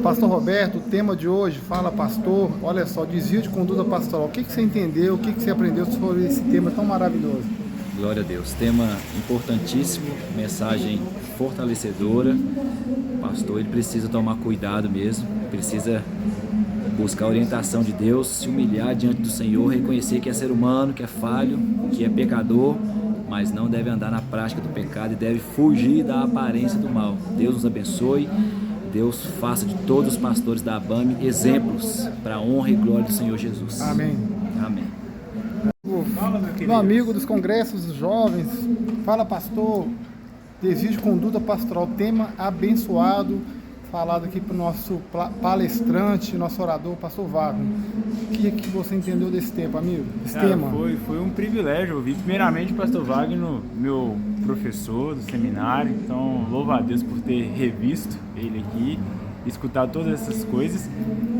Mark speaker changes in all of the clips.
Speaker 1: Pastor Roberto, o tema de hoje, fala pastor, olha só, desvio de conduta pastoral. O que você entendeu, o que você aprendeu sobre esse tema tão maravilhoso?
Speaker 2: Glória a Deus, tema importantíssimo, mensagem fortalecedora. O pastor, ele precisa tomar cuidado mesmo, precisa buscar a orientação de Deus, se humilhar diante do Senhor, reconhecer que é ser humano, que é falho, que é pecador, mas não deve andar na prática do pecado e deve fugir da aparência do mal. Deus nos abençoe, Deus faça de todos os pastores da ABAME exemplos para a honra e glória do Senhor Jesus.
Speaker 1: Amém.
Speaker 2: Amém.
Speaker 1: Meu amigo dos congressos dos jovens, fala pastor, desvio de conduta pastoral, tema abençoado, falado aqui para o nosso palestrante, nosso orador, pastor Wagner. O que você entendeu desse tema, amigo? Tema?
Speaker 3: Foi um privilégio ouvir primeiramente o pastor Wagner, meu professor do seminário, então louvo a Deus por ter revisto ele aqui, escutado todas essas coisas,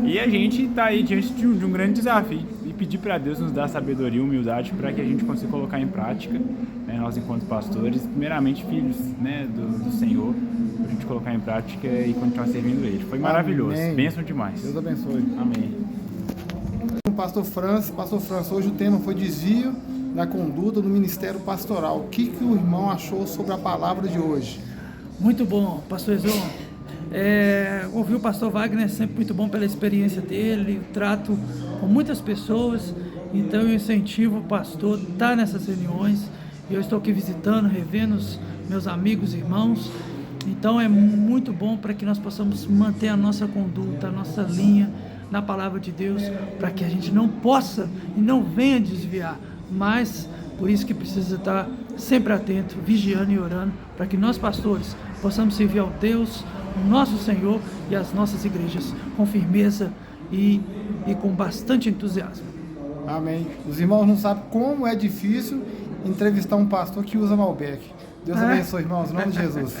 Speaker 3: e a gente está aí diante de um grande desafio e pedir para Deus nos dar sabedoria e humildade para que a gente consiga colocar em prática, né, nós enquanto pastores, primeiramente filhos, né, do Senhor, para a gente colocar em prática e continuar servindo Ele. Foi maravilhoso,
Speaker 1: Amém.
Speaker 3: bênção demais.
Speaker 1: Deus abençoe.
Speaker 3: Amém.
Speaker 1: Pastor Francis, hoje o tema foi desvio da conduta do ministério pastoral. O que o irmão achou sobre a palavra de hoje?
Speaker 4: Muito bom, pastor Ezô. Ouvir o pastor Wagner é sempre muito bom pela experiência dele, o trato com muitas pessoas, então eu incentivo o pastor a estar nessas reuniões. Eu estou aqui visitando, revendo os meus amigos, irmãos, então é muito bom para que nós possamos manter a nossa conduta, a nossa linha na palavra de Deus, para que a gente não possa e não venha desviar, mas por isso que precisa estar sempre atento, vigiando e orando, para que nós pastores possamos servir ao Deus, o nosso Senhor e as nossas igrejas com firmeza e com bastante entusiasmo.
Speaker 1: Amém. Os irmãos não sabem como é difícil entrevistar um pastor que usa Malbec. Deus abençoe, irmãos, em nome de Jesus.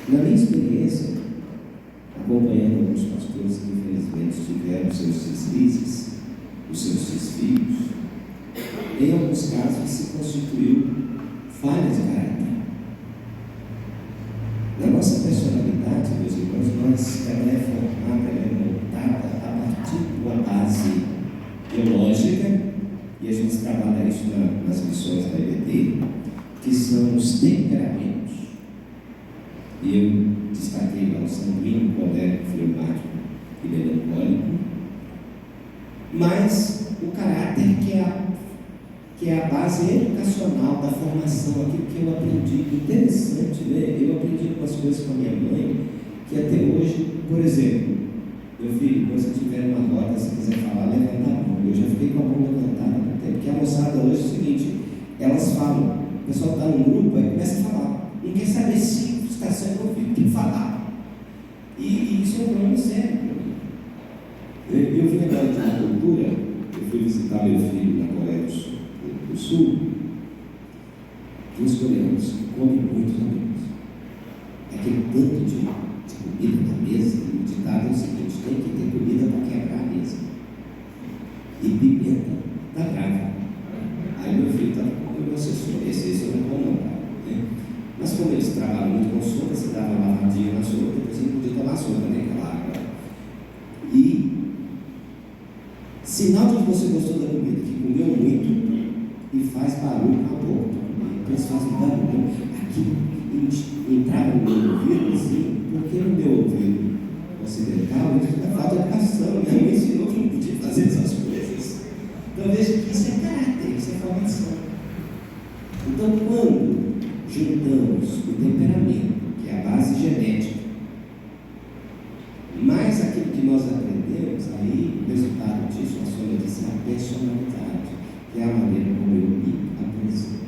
Speaker 5: Na minha experiência, acompanhando alguns pastores que infelizmente tiveram seus deslizes, os seus desvios, em alguns casos se constituiu falhas de caráter. Na nossa personalidade, meus irmãos, ela é formada, ela é montada a partir de uma base teológica, e a gente trabalha isso nas lições da EBD, que são os temperamentos. E eu destaquei lá o sanguíneo, colérico, fleumático e melancólico, mas o caráter que é a base educacional da formação, aquilo que eu aprendi, interessante, né? Eu aprendi algumas coisas com a minha mãe, que até hoje, por exemplo, meu filho, quando você tiver uma roda, se quiser falar, levanta a mão. Eu já fiquei com a mão levantada no tempo, porque a moçada hoje é o seguinte, elas falam, o pessoal está num grupo, aí começa a falar, não quer saber se está sendo ouvido, tem que falar. E isso é um problema sério. Eu vim agora de uma cultura, eu fui visitar meu filho na Coreia do Sul, e os coreanos comem muito amigos. Aquele tanto de comida na mesa, e o ditado é o seguinte: tem que ter comida para quebrar a mesa. E pimenta da grava. Aí meu filho estava com meu assessor, esse eu não vou não, né? Mas como eles trabalham muito com sopa, você dava uma lavadinha na sopa, depois você podia tomar sopa, né? Aquela água. E sinal de que você gostou da comida, que comeu muito e faz barulho na boca. Eles fazem barulho. Aqui entrava no meu ouvido assim, porque no meu ouvido ocidental, isso falta de educação. Minha mãe ensinou que não podia fazer essas coisas. Então veja que isso é caráter, isso é formação. herdamos o temperamento, que é a base genética. Mas aquilo que nós aprendemos, aí o resultado disso, a soma disso, é a personalidade, que é a maneira como eu me apresento.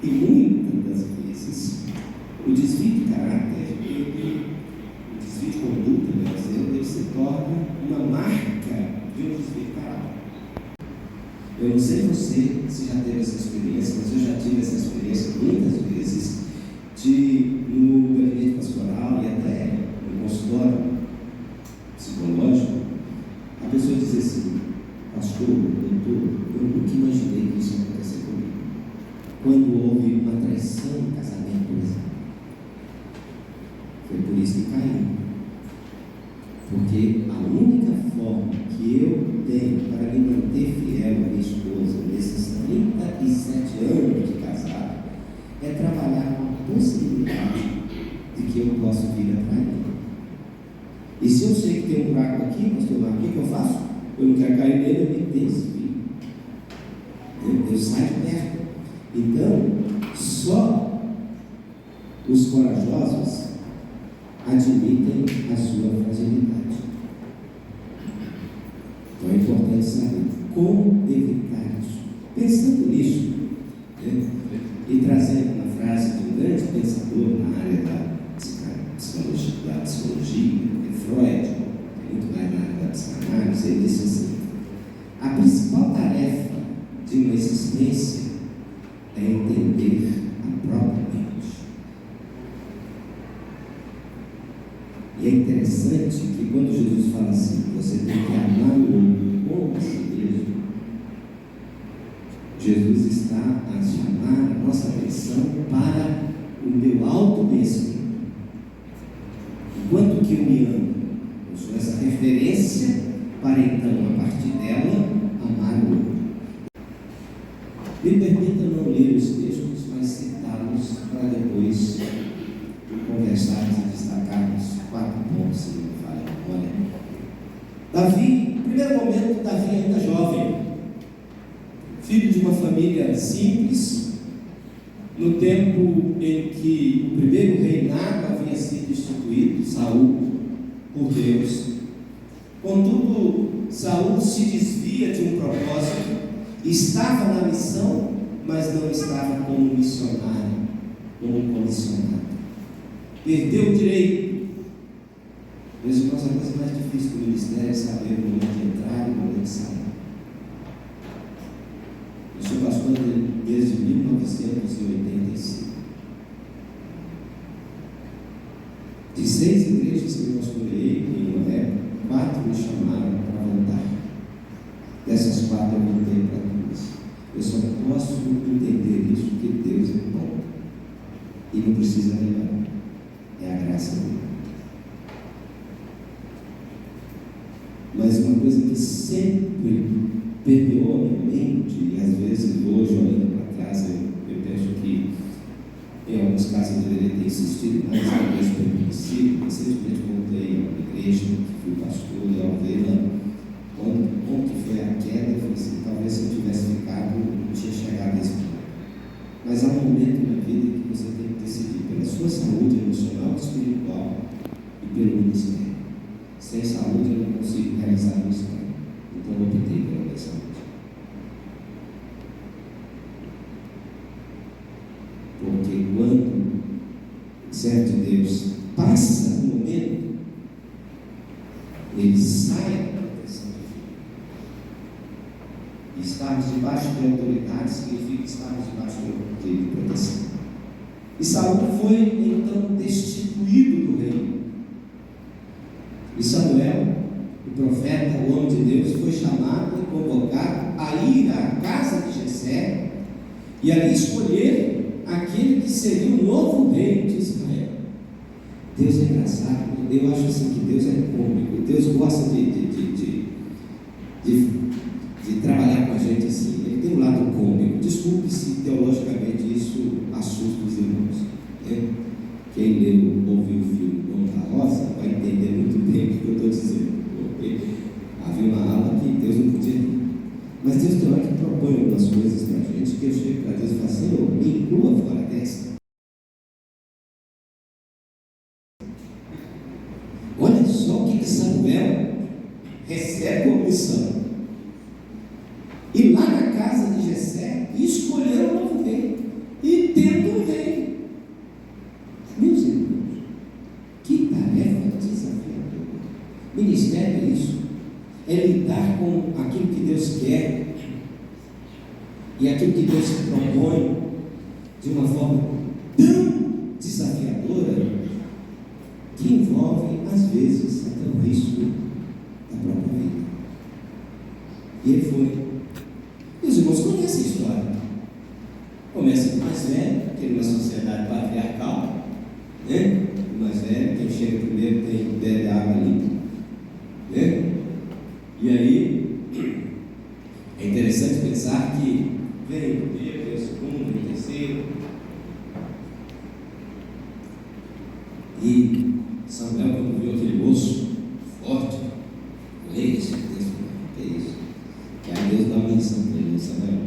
Speaker 5: E muitas das vezes, o desvio de caráter, o desvio de conduta, por exemplo, ele se torna uma marca de um desvio de caráter. Eu não sei você se já teve essa experiência, mas eu já tive essa experiência muitas vezes, no gabinete pastoral e até no consultório psicológico, a pessoa diz assim: pastor, doutor, eu nunca imaginei que isso ia acontecer comigo. Quando houve uma traição no casamento, por exemplo, foi por isso que caí. Porque a única forma que eu tenho para me manter fiel à minha esposa nesses 37 anos de casado é trabalhar com a possibilidade de que eu possa vir a trair. E se eu sei que tem um buraco aqui, pastor Marcos, o que eu faço? Eu não quero cair nele, eu me desvio. Eu saio de perto. Então, só os corajosos admitem a sua fragilidade. Então é importante saber como evitar isso. Pensando nisso, né, e trazendo uma frase de um grande pensador na área da psicologia, Freud, muito mais na área da psicanálise, ele disse assim: a principal tarefa de uma existência é entender a própria mente. E é interessante que quando Jesus fala assim, você tem que amar o outro como a si mesmo, Jesus está a chamar a nossa atenção para o meu autoconhecimento. Enquanto que eu me amo, eu sou essa referência para então, a partir dela, amar o outro. Me permita não ler os textos, mas citá-los para depois conversarmos e destacarmos 4 pontos, se não me falha a memória. Davi, no primeiro momento, Davi ainda jovem, filho de uma família simples, no tempo em que o primeiro reinado havia sido instituído, Saul, por Deus. Contudo, Saul se desvia de um propósito, estava na missão, mas não estava como missionário, como comissionado. Perdeu o direito. Meus irmãos, a coisa mais difícil do ministério é saber o momento de entrar e o momento de sair. Eu sou pastor desde 1985. De 6 igrejas que eu pastoreei em uma época, 4 me chamaram para voltar. Dessas 4 eu voltei para 2. Eu só posso entender isso porque Deus é bom. E não precisa melhorar. É a graça dele. Mas uma coisa que sempre permeou a minha mente, e às vezes hoje, olhando para trás, eu penso que em alguns casos eu deveria ter insistido mais, talvez permitido. Recentemente voltei a uma igreja, que fui pastor, e ao vê-la, onde foi a queda, eu falei assim: talvez se eu tivesse ficado, não tinha chegado a esse ponto. Mas há um momento na vida que você tem que decidir pela sua saúde emocional, espiritual e pelo ministério. Sem saúde eu não consigo realizar o ministério. Então eu optei pela minha saúde. Porque quando o servo de Deus passa o momento, ele sai da proteção divina. E estarmos debaixo de autoridade significa estarmos debaixo de proteção. E Saul foi então destituído do reino. E Samuel, o profeta, o homem de Deus, foi chamado e convocado a ir à casa de Jessé e ali escolher aquele que seria o novo rei de Israel. Deus é engraçado. Eu acho assim que Deus é cômico. Deus gosta de trabalhar com a gente assim. Ele tem um lado cômico. Desculpe se teologicamente isso assusta os irmãos. Quem ouviu o filme Dono da Rosa vai entender muito bem o que eu estou dizendo. Porque havia uma aula que Deus não podia rir. Mas Deus tem hora que propõe algumas coisas para a gente que eu chego para Deus e falo assim: me inclua fora dessa. recebe como missão. E lá na casa de Jessé, escolheram um novo rei. E tendo um rei. Meus irmãos, que tarefa desafiadora. Ministério é isso. É lidar com aquilo que Deus quer e aquilo que Deus se propõe de uma forma tão desafiadora que envolve, às vezes, até o risco da própria vida. E ele foi. Os irmãos conhecem a história. Começa com o mais velho, que numa sociedade patriarcal, né? O mais velho, quem chega primeiro bebe água limpa, né? E aí, é interessante pensar que vem o primeiro, vem o segundo, vem o terceiro. E Samuel, quando viu aquele moço forte, leia esse texto, que é isso? Que aí Deus dá uma missão para ele: Samuel,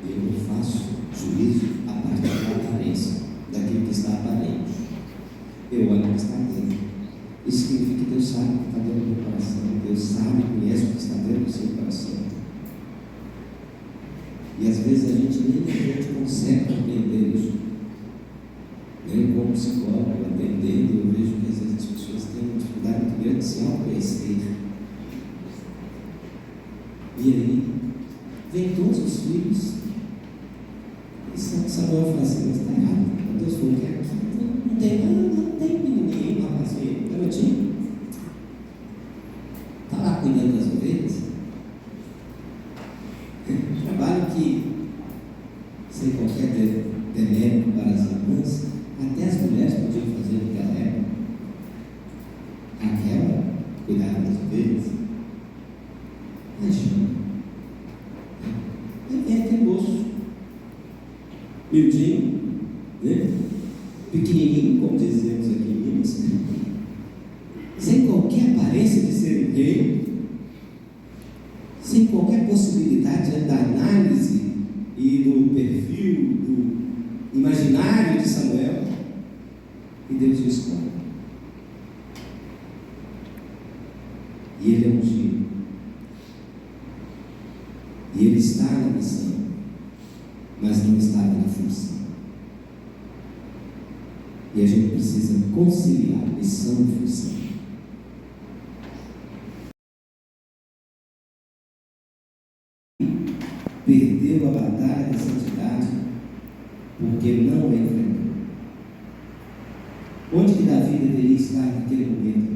Speaker 5: eu não faço juízo a partir da aparência, daquilo que está aparente. Eu olho o que está dentro. Isso significa que Deus sabe o que está dentro do meu coração. Deus sabe, conhece o que está dentro do seu coração. E às vezes a gente consegue compreender isso. Eu, como psicólogo, atendendo, eu vejo que às vezes as pessoas têm uma dificuldade muito grande de se autoconhecer. E aí, vem todos os filhos. E Samuel fala assim: mas está errado. Deus falou que aqui não tem menininho, rapazinho, garotinho. Está lá cuidando das ovelhas. Trabalho que, sem qualquer demérito para as irmãs, até as mulheres podiam fazer naquela época. Aquela cuidava das ovelhas. Imagina. É aquele moço, miudinho, né? Pequenininho, como dizemos aqui em Minas, sem qualquer aparência de ser um rei, sem qualquer possibilidade da análise e do perfil, do imaginário de Samuel, e Deus o escolhe. E ele é ungido. E ele está na missão, mas não estava na função. E a gente precisa conciliar missão e função. Perdeu a batalha da santidade porque não a enfrentou. Onde que Davi deveria estar naquele momento,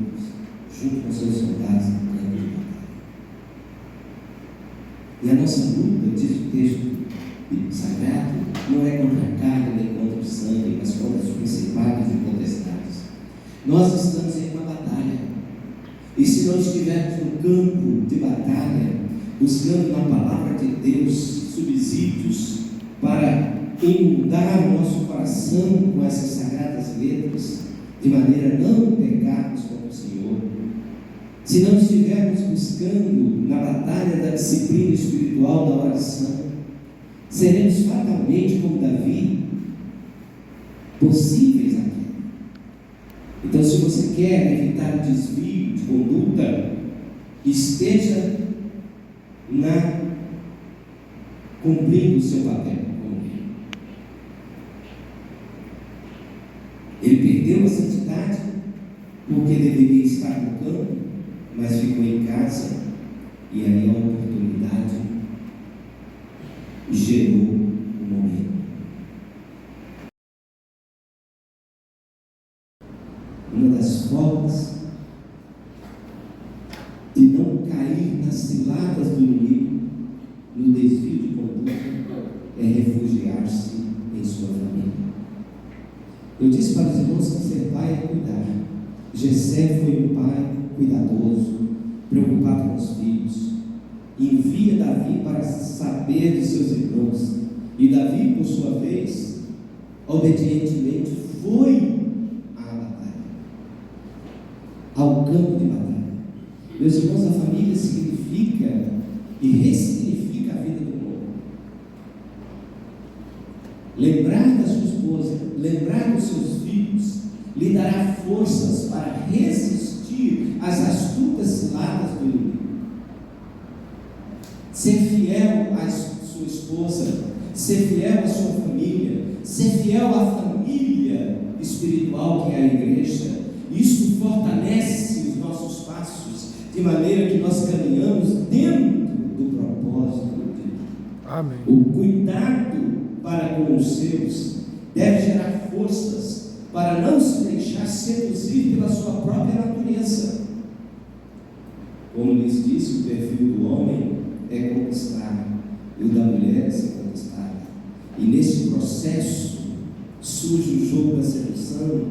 Speaker 5: junto com seus soldados no campo de batalha? E a nossa luta, diz o texto sagrado, não é contra a carne nem contra o sangue, mas contra os principados e potestades. Nós estamos em uma batalha. E se nós estivermos no campo de batalha, buscando na palavra de Deus subsídios para inundar o nosso coração com essas sagradas letras, de maneira a não pecarmos contra o Senhor, se não estivermos buscando na batalha da disciplina espiritual da oração, seremos fatalmente como Davi, possíveis aqui. Então, se você quer evitar o desvio de conduta, esteja cumprindo o seu papel como rei. Ele perdeu a santidade porque deveria estar no campo, mas ficou em casa, e aí a oportunidade gerou um momento. Uma das formas de não cair nas ciladas do inimigo, no desvio de conduta, é refugiar-se em sua família. Eu disse para os irmãos que ser pai é cuidar. Jessé foi um pai cuidadoso, preocupado com os filhos. Envia Davi para saber de seus irmãos. E Davi, por sua vez, obedientemente foi à batalha, ao campo de batalha. Meus irmãos, a família significa e ressignifica a vida do homem. Lembrar da sua esposa, lembrar dos seus filhos, lhe dará forças para resistir às astutas ciladas do inimigo. à sua esposa, ser fiel à sua família, ser fiel à família espiritual que é a igreja. Isso fortalece os nossos passos, de maneira que nós caminhamos dentro do propósito de Deus.
Speaker 1: Amém.
Speaker 5: O cuidado para com os seus deve gerar forças para não se deixar seduzir pela sua própria natureza. Como lhes disse, o perfil do homem é conquistado e o da mulher é ser conquistada. E nesse processo surge o jogo da sedução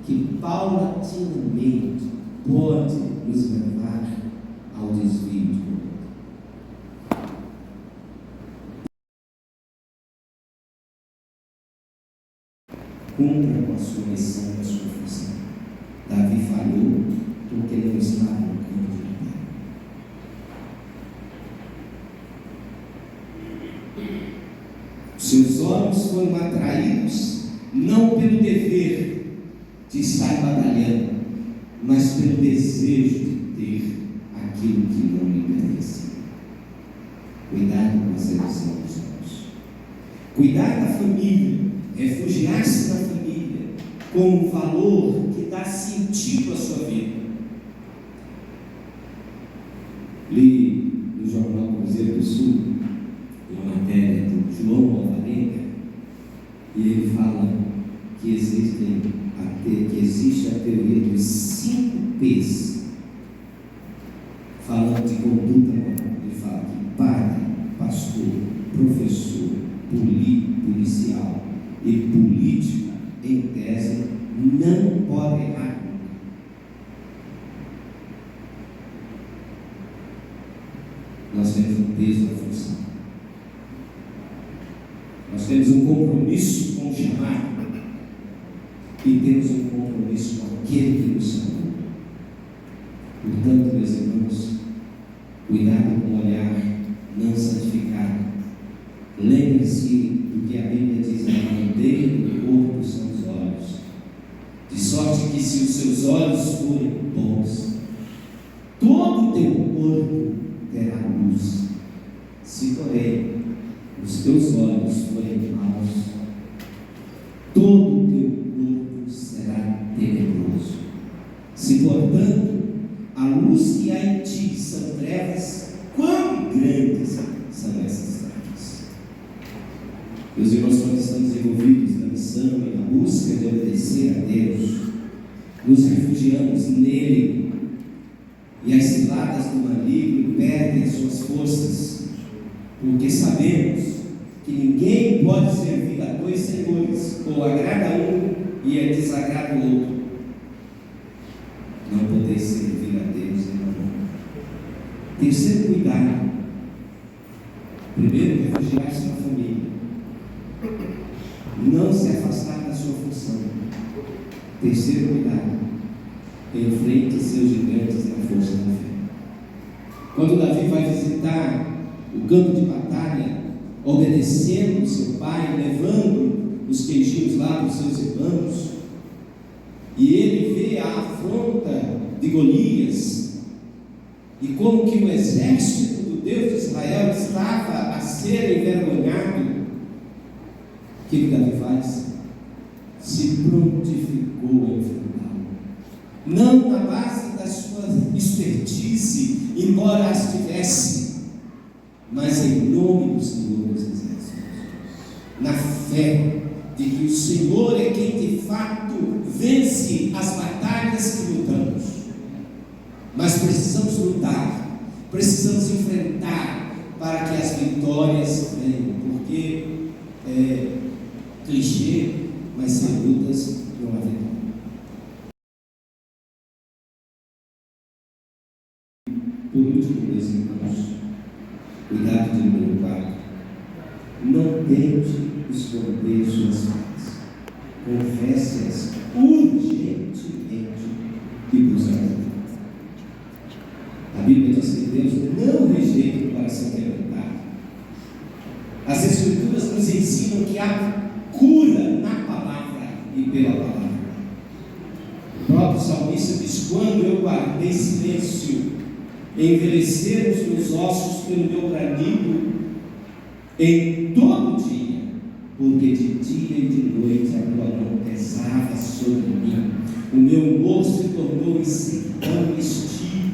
Speaker 5: que paulatinamente pode nos levar ao desvio. Cumpra com a sua missão, a sua função. Davi falhou porque não estava no campo de batalha. Seus olhos foram atraídos não pelo dever de estar batalhando, mas pelo desejo de ter aquilo que não lhe pertence. Cuidado com a sedução dos olhos. Cuidar da família, refugiar-se na família como um valor que dá sentido à sua vida. Li no jornal Cruzeiro do Sul uma matéria do João Alvarenga, e ele fala que existe a teoria dos 5 P's, falando de conduta moral. Ele fala que padre, pastor, professor, policial e política, em tese, não podem errar. Nós temos um peso da função. Nós temos um compromisso com o chamado e temos um compromisso com aquele que nos chamou. Portanto, meus irmãos, cuidado com o olhar não santificado. Lembre-se do que a Bíblia diz: a bandeira do corpo são os olhos, de sorte que, se os seus olhos forem bons, todo o teu corpo terá luz. Se, porém, os teus olhos forem maus, todo o teu corpo será tenebroso. Se, portanto, a luz que há em ti são trevas, quão grandes são essas trevas? Meus irmãos, quando estamos envolvidos na missão e na busca de obedecer a Deus, nos refugiamos nele, e as ciladas do maligno perdem as suas forças, porque sabemos que ninguém pode servir a 2 senhores, ou agrada um e desagrada o outro. Não podeis servir a Deus e a mamão. Terceiro cuidado: primeiro, refugiar-se na família, não se afastar da sua função. Terceiro cuidado: enfrente seus gigantes na força da fé. Quando Davi vai visitar o campo de batalha, obedecendo o seu pai, levando os queijinhos lá para os seus irmãos, e ele vê a afronta de Golias, e como que o exército do Deus de Israel estava a ser envergonhado, o que Davi faz? Se prontificou a enfrentá-lo, não na base da sua expertise, embora as tivesse, mas em nome do Senhor dos Exércitos, na fé de que o Senhor é quem de fato vence as batalhas que lutamos. Mas precisamos lutar, precisamos enfrentar para que as vitórias venham, porque é clichê, mas sem lutas não há vitória. Por último, meus irmãos, cuidado de número 4. Não tente esconder suas faltas. Confesse-as urgentemente e busque ajuda. A Bíblia diz que Deus não rejeita o coração quebrantado. As Escrituras nos ensinam que há cura na palavra e pela palavra. O próprio salmista diz: quando eu guardei silêncio, envelheceram os meus ossos pelo meu bramido, em todo dia, porque de dia e de noite a tua mão pesava sobre mim. O meu humor se tornou em sertão estío.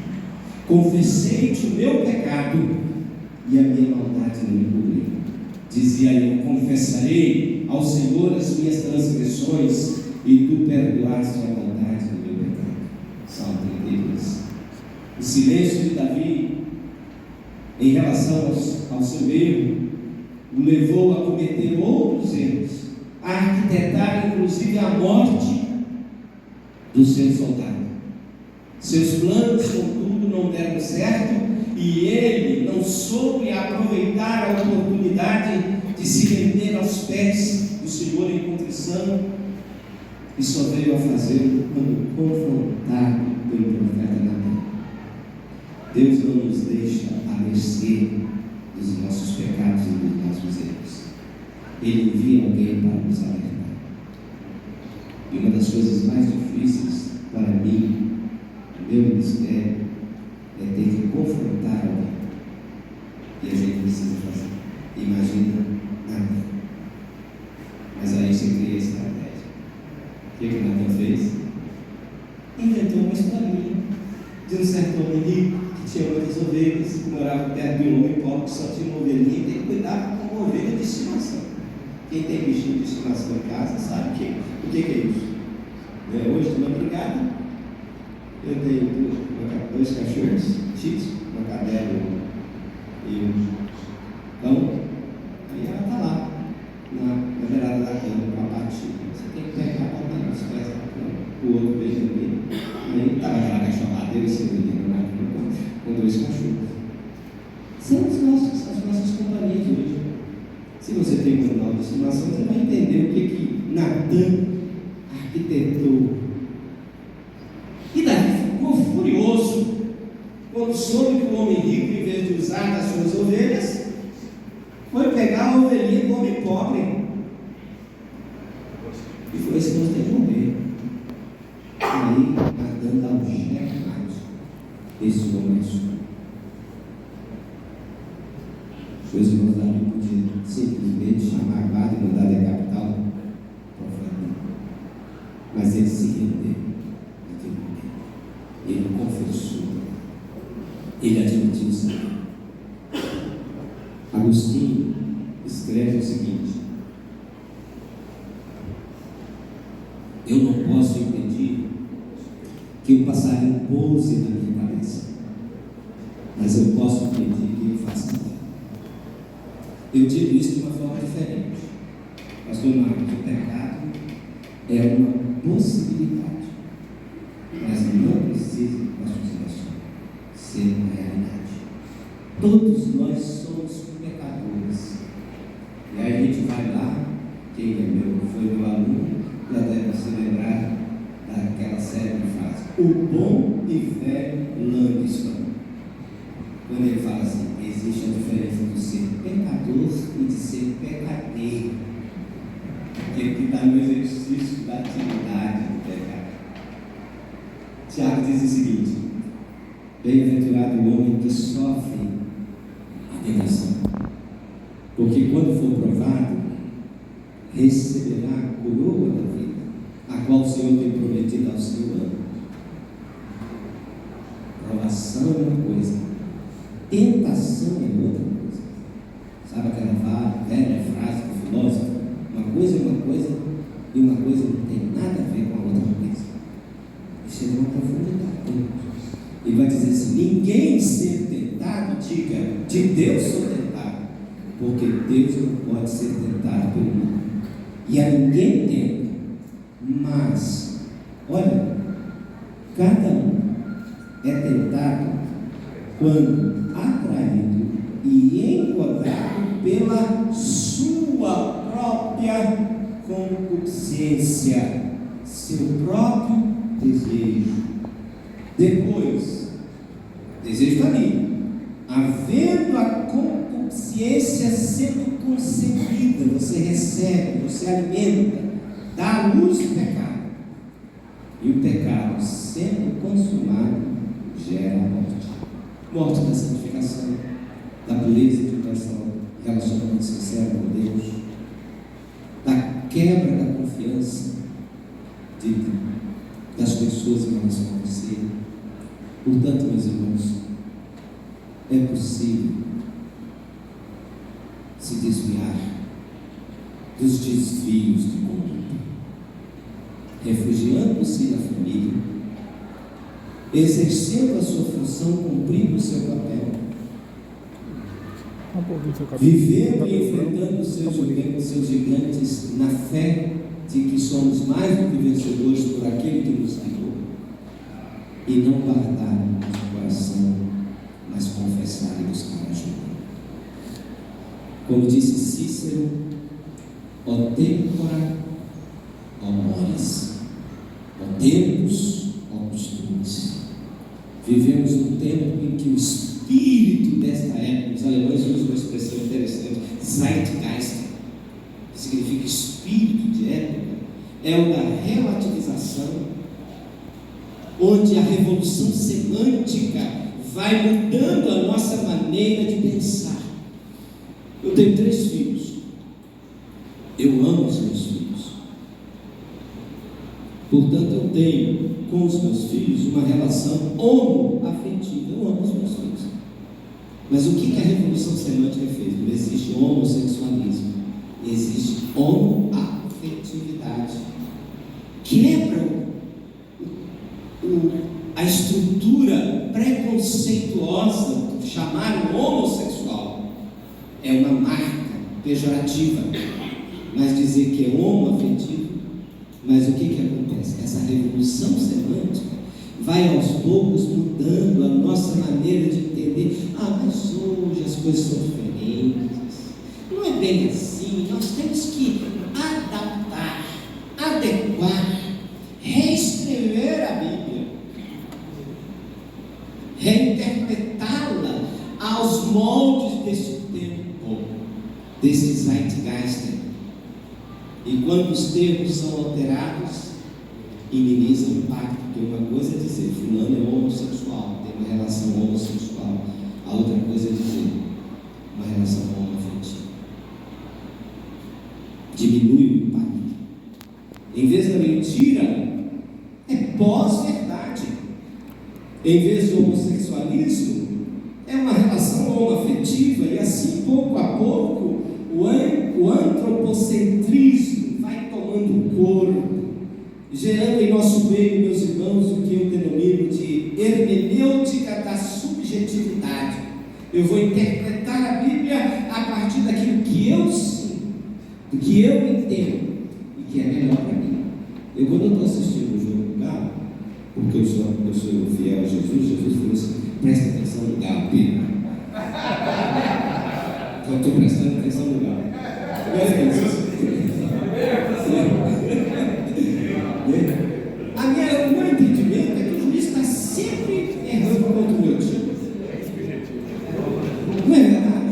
Speaker 5: Confessei-te o meu pecado e a minha maldade não me cobriu. Dizia eu: confessarei ao Senhor as minhas transgressões, e tu perdoaste a maldade do meu pecado. Salmo 32. O silêncio de Davi em relação ao seu erro o levou a cometer outros erros, a arquitetar inclusive a morte do seu soldado. Seus planos, contudo, não deram certo, e ele não soube aproveitar a oportunidade de se render aos pés do Senhor em contrição, e só veio a fazer quando confrontado pelo profeta Natan. Deus não nos deixa à mercê dos nossos pecados e dos nossos erros. Ele envia alguém para nos alertar. E uma das coisas mais difíceis para mim, no meu ministério, é ter que confrontar alguém. E a gente precisa fazer. Imagina nada. Mas aí você cria a estratégia. O que Natan fez? Inventou uma historinha de um certo homem rico que tinha muitas ovelhas, que morava perto de um homem pobre que só tinha uma ovelhinha e ele cuidava com uma ovelha de estimação. Quem tem bichinho de estimação em casa sabe o que é isso. Hoje, de madrugada, eu tenho dois cachorros, uma cadela e um cão, e ela está lá, na beirada da cama, com a patinha. Você tem que pegar a patinha, os pés da cama, o outro beijando ele. Aí estava aquela cachorrada, eu e esse menino, com dois cachorros. São as nossas companhias hoje. Se você tem um animal de estimação, você vai entender o que Natan arquitetou. E Davi ficou furioso quando soube que o homem rico, em vez de usar das suas ovelhas, foi pegar a ovelhinha do homem pobre. E foi esse que nós temos que morrer. Aí Natan dá um checkmate. Esse homem é só. Meus irmãos, Davi podia simplesmente chamar a guarda e mandar decapitar o profeta. Mas ele se rendeu naquele momento. Ele confessou. Ele admitiu o Senhor. Agostinho escreve o seguinte: eu não posso impedir que o passarinho pouse na minha cabeça, mas eu posso impedir que ele faça mal. Eu digo isso de uma forma diferente. Pastor Marcos, o pecado é uma possibilidade, mas não precisa ser uma realidade. Todos nós somos pecadores. E aí a gente vai lá, quem foi meu aluno, já deve se lembrar daquela série de frases: o bom e velho Langston. Quando ele fala assim, existe a diferença de ser pecador e de ser pecadeiro. Que está no exercício da atividade do pecado. Tiago diz o seguinte: bem-aventurado o homem que sofre a tentação, porque quando for provado, receberá a coroa da vida, a qual o Senhor tem prometido ao seu ano. Provação é uma coisa, tentação é outra coisa. Sabe aquela velha frase do filósofo? Uma coisa é uma coisa e uma coisa não tem nada a ver com a outra coisa. Isso é uma profundidade. Ele vai dizer assim: ninguém ser tentado, diga, de Deus sou tentado, porque Deus não pode ser tentado pelo mundo. E a ninguém tenta, mas, olha, cada um é tentado quando atraído e engodado pela sua própria concupiscência, seu próprio desejo. Depois, desejo está ali, havendo a concupiscência sendo concebida, você recebe, você alimenta, dá à luz o pecado, e o pecado sendo consumado gera a morte da santificação, da pureza de coração, relacionamento sincero com Deus, da quebra da confiança das pessoas em relação a você. Portanto, meus irmãos, é possível se desviar dos desvios de conduta, refugiando-se na família, exercendo a sua função, cumprindo o seu papel, vivendo e enfrentando os seus gigantes na fé de que somos mais do que vencedores por aquele que nos amou, e não guardar no nosso coração, mas confessar e buscar ajuda. Como disse Cícero, ó tempora, ó mores, ó tempos, ó costumes. Vivemos um tempo em que o espírito desta época, os alemães usam uma expressão interessante, Zeitgeist, que significa espírito de época, é o da relativização, onde a revolução semântica vai mudando a nossa maneira de pensar. Eu tenho 3 filhos, eu amo os meus filhos, portanto eu tenho com os meus filhos uma relação homoafetiva. Eu amo os meus filhos, mas o que a revolução semântica fez? Não existe homossexualismo, existe homoafetividade. Quebra a estrutura preconceituosa de chamar o homossexual. É uma marca pejorativa, mas dizer que é homoafetivo. Mas o que acontece? Essa revolução semântica vai aos poucos mudando a nossa maneira de entender. Mas hoje as coisas são diferentes, não é bem assim. Nós temos que adaptar, adequar, reescrever a Bíblia, reinterpretá-la aos moldes deste tempo, desse Zeitgeist. E quando os termos são alterados, minimiza o impacto, porque uma coisa é dizer fulano é homossexual, tem uma relação homossexual, a outra coisa é dizer uma relação homoafetiva. Diminui o impacto. Em vez da mentira, é pós-verdade. Em vez do homossexualismo, é uma relação homoafetiva, e assim, pouco a pouco, o antropocentrismo vai tomando corpo, gerando em nosso meio, meus irmãos, o que eu denomino de hermenêutica da subjetividade. Eu vou interpretar a Bíblia a partir daquilo que eu sinto, do que eu entendo e que é melhor para mim. Quando eu estou assistindo o jogo do Galo, porque eu sou fiel a Jesus falou assim: presta atenção no Galo, Pedro. Então eu estou prestando atenção no Galo. O meu entendimento é que o juiz está sempre errando contra o meu time. Não é verdade?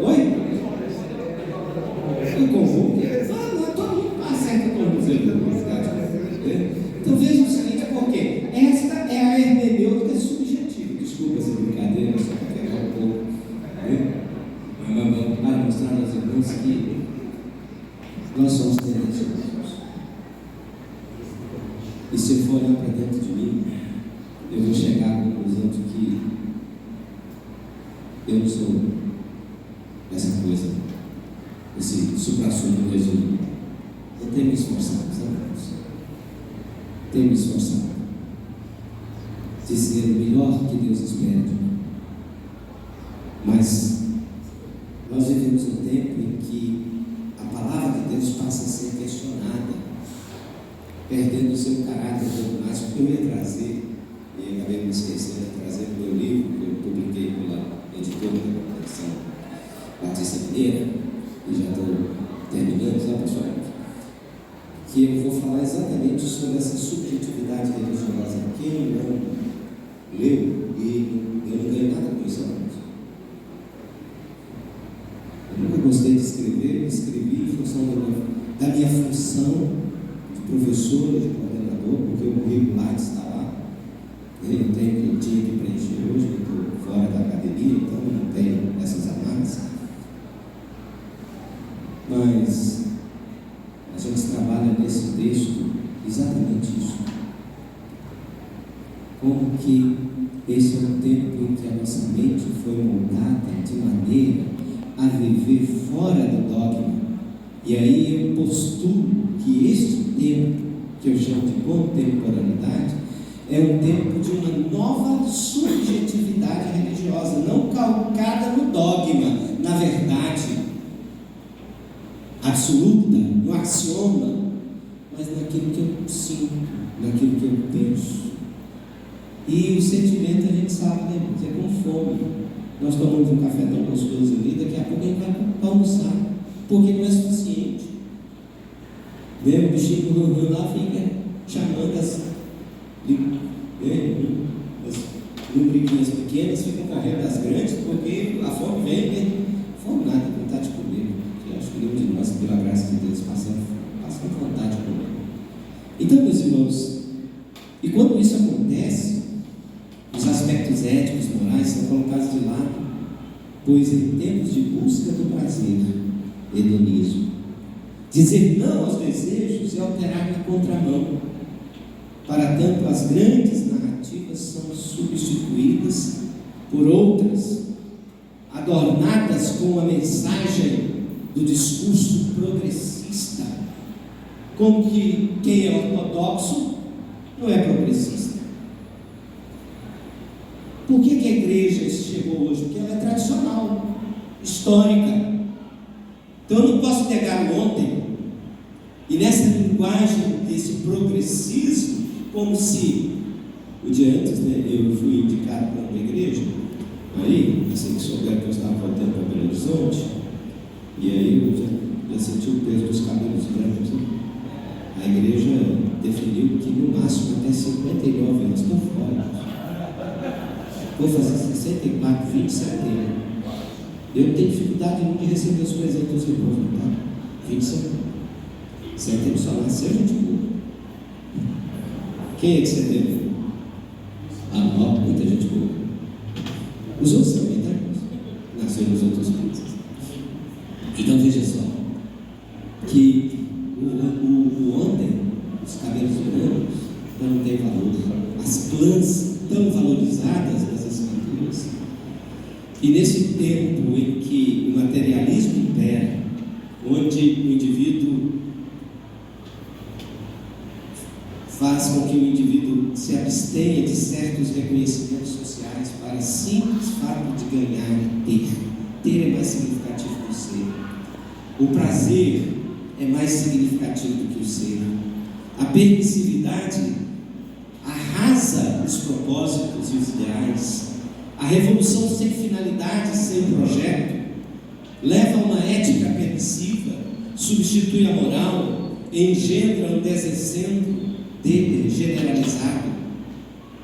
Speaker 5: Oi? Eu confundo. Não, todo mundo acerta todo mundo. Então veja o seguinte: por quê? Esta é a hermenêutica subjetiva. Desculpa essa brincadeira, só para pegar um pouco. Para mostrar aos irmãos que nós somos tendenciosos. E se eu for olhar para dentro de mim, eu vou chegar à conclusão de que eu não sou essa coisa, esse supra-sumo resumo. Eu tenho me esforçado, sabe? Tenho me esforçado de ser o melhor que Deus espera de mim. Mas nós vivemos um tempo em que a palavra de Deus passa a ser questionada, perdendo o seu caráter pouco mais, porque eu ia trazer, e acabei me esquecendo de trazer o meu livro, que eu publiquei pela editora da Congregação Batista Mineira, e já estou terminando, sabe, pessoal? Que eu vou falar exatamente sobre essa subjetividade religiosa. Quem não leu, e eu não ganho nada com isso, eu nunca gostei de escrever, eu escrevi em função da minha função de professor, de coordenador, porque o currículo lá está lá. Eu tinha que preencher hoje, eu estou fora da academia, então não tenho essas amarras. Mas a gente trabalha nesse texto exatamente isso. Como que esse é um tempo em que a nossa mente foi moldada de maneira a viver fora do dogma. E aí eu postulo que este tempo, que eu chamo de contemporaneidade, é um tempo de uma nova subjetividade religiosa, não calcada no dogma, na verdade absoluta, no axioma, mas naquilo que eu sinto, naquilo que eu penso. E o sentimento a gente sabe, né? É com fome. Nós tomamos um café tão gostoso ali, daqui a pouco a gente vai almoçar, porque não é suficiente. O bichinho lá fica chamando as lumbriguinhas pequenas, ficam correndo das grandes, porque a fome vem, né? Fome nada, vontade de comer. Eu acho que nenhum de nós, pela graça de Deus, passa vontade de comer. Então, meus irmãos, e quando isso acontece, os aspectos éticos, morais são colocados de lado, pois em tempos de busca do prazer, hedonismo, dizer não aos desejos é operar na contramão. Para tanto, as grandes narrativas são substituídas por outras, adornadas com a mensagem do discurso progressista, como que quem é ortodoxo não é progressista. Por que a igreja chegou hoje? Porque ela é tradicional, histórica. Então eu não posso pegar o ontem e nessa linguagem desse progressismo, como se o dia antes, né, eu fui indicado para uma igreja, aí, assim que souberam que eu estava voltando para Belo Horizonte, e aí eu já senti o peso dos cabelos brancos. A igreja definiu que no máximo até 59 anos estou fora. Vou fazer 64, 20 de setembro. Eu tenho dificuldade de receber os presentes dos irmãos, tá? 20 de setembro. Setembro só nasceu gente boa. Quem é de setembro? Não, muita gente boa. Os outros também, tá? Nasceu nos outros países. Então veja só, que o ontem, os cabelos brancos não tem valor. As plãs tão valorizadas nas escrituras. E nesse tempo em que o materialismo impera, onde o indivíduo faz com que o indivíduo se abstenha de certos reconhecimentos sociais para simples fato de ganhar e ter. Ter é mais significativo que o ser. O prazer é mais significativo do que o ser. A permissividade arrasa os propósitos e os ideais. A revolução sem finalidade, sem projeto, leva a uma ética permissiva, substitui a moral, engendra um descendo generalizado.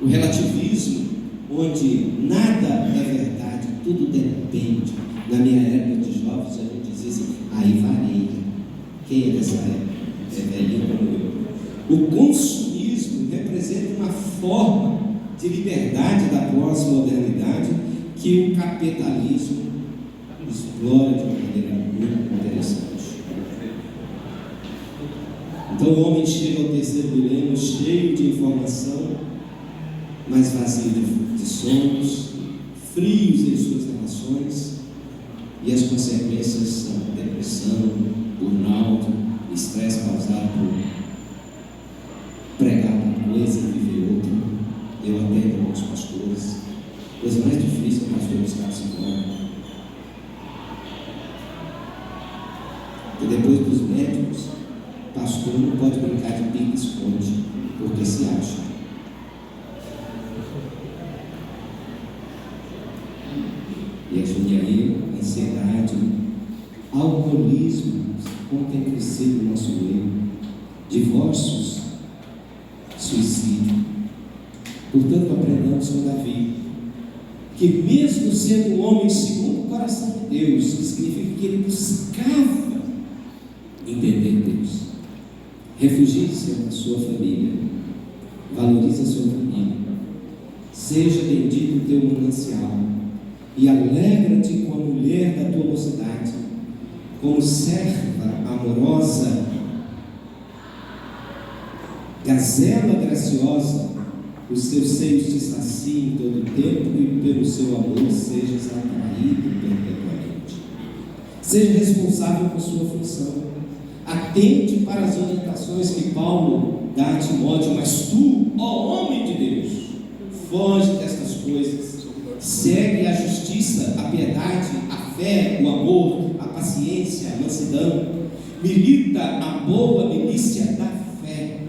Speaker 5: O relativismo, onde nada é verdade, tudo depende. Na minha época de jovens, a gente dizia assim, aí varia. Quem é dessa época? É velhinho como eu. O consumismo representa uma forma de liberdade da pós-modernidade que o capitalismo explora de uma maneira muito interessante. Então o homem chega ao terceiro milênio cheio de informação, mas vazio de sonhos, frios em suas relações, e as consequências são depressão, burnout, estresse causado por pregar uma coisa e viver outra. Eu atendo alguns pastores, coisa mais difícil é o pastor buscar psicólogo. E depois dos médicos, pastor não pode brincar de pique-esconde, porque se acha. E aí, ansiedade, alcoolismo, como tem crescido no nosso meio, divórcios, suicídio. Portanto, aprendamos com Davi, que mesmo sendo um homem segundo o coração de Deus, que significa que ele buscava entender Deus, refugie-se na sua família, valorize a sua família, seja bendito o teu manancial, e alegra-te com a mulher da tua mocidade, como serva amorosa, gazela graciosa, os seus seios te saciem todo o tempo e pelo seu amor sejas atraído perpetuamente. Seja responsável por sua função. Atente para as orientações que Paulo dá a Timóteo, mas tu, ó homem de Deus, foge destas coisas. Segue a justiça, a piedade, a fé, o amor, a paciência, a mansidão. Milita a boa milícia da fé.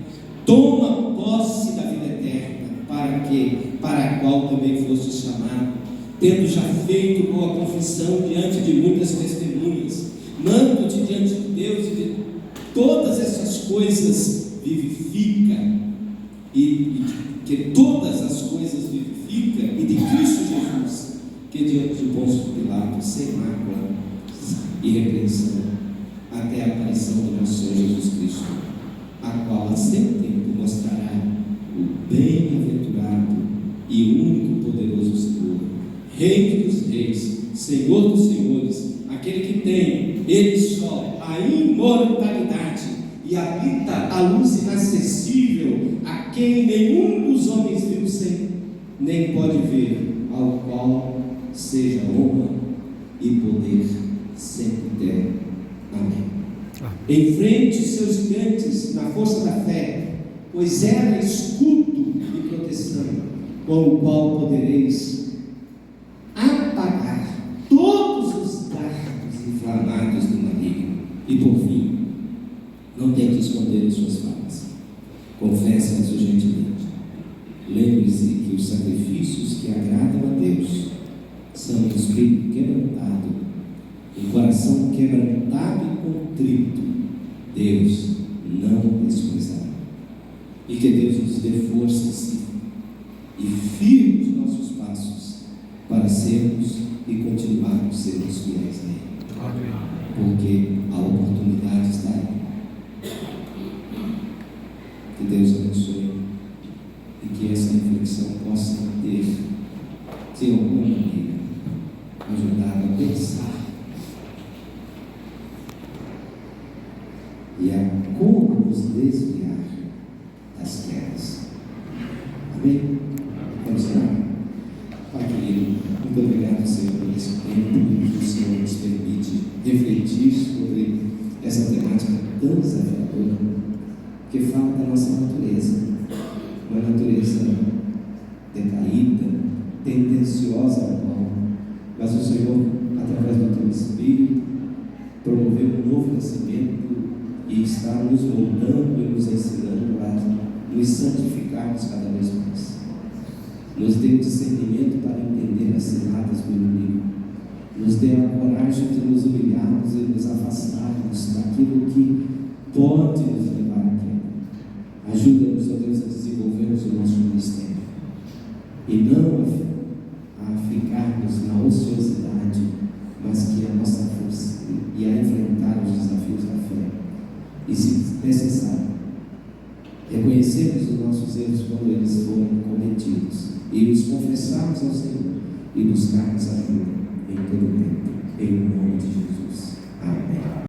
Speaker 5: Toma posse da vida eterna, para a qual também foste chamado, tendo já feito boa confissão diante de muitas testemunhas. Mando-te diante de Deus e de todas essas coisas vivifica, que todas as coisas vivifica, e de Cristo Jesus, que diante de Pôncio Pilatos, sem mácula e repreensão, até a aparição do nosso Senhor Jesus Cristo, a qual a seu tempo mostrará o bem-aventurado e único poderoso Senhor, Rei dos reis, Senhor dos senhores, aquele que tem, ele só, a imortalidade e habita a luz inacessível, a quem nenhum dos homens viu nem pode ver, ao qual seja honra e poder sempre eterno. Amém. Enfrente seus gigantes na força da fé, pois ela é escudo e proteção, com o qual podereis apagar todos os dardos inflamados do maligno. E por fim, não tente esconder as suas falhas, confesse-as urgentemente. Lembre-se que os sacrifícios que agradam a Deus são um espírito quebrantado, um coração quebrantado e contrito, Deus não desprezará. E que Deus nos dê forças e firme os nossos passos para sermos e continuarmos sermos fiéis a Ele. Amém. Porque a oportunidade está aí. Que Deus abençoe e que essa reflexão possa ter, de alguma maneira, ajudado a pensar e a como nos desviar das quedas. Amém? Vamos lá. Pai querido, muito obrigado, Senhor, por esse tempo que o Senhor nos permite refletir sobre essa temática tão desafiadora, que fala da nossa natureza, uma natureza decaída, tendenciosa ao mal, mas o Senhor, através do Teu Espírito, promoveu um novo nascimento e está nos moldando e nos ensinando a nos santificarmos cada vez mais. Nos dê o discernimento para entender as ciladas do inimigo. Nos dê a coragem de nos humilharmos e nos afastarmos daquilo que pode nos levar à queda. Ajuda-nos, ó Deus, a desenvolvermos o nosso ministério e não a ficarmos na ociosidade, mas que a nossa força e a enfrentar os desafios da fé. E, se necessário, reconhecermos os nossos erros quando eles foram cometidos e os confessarmos ao Senhor e buscarmos ajuda em todo o tempo.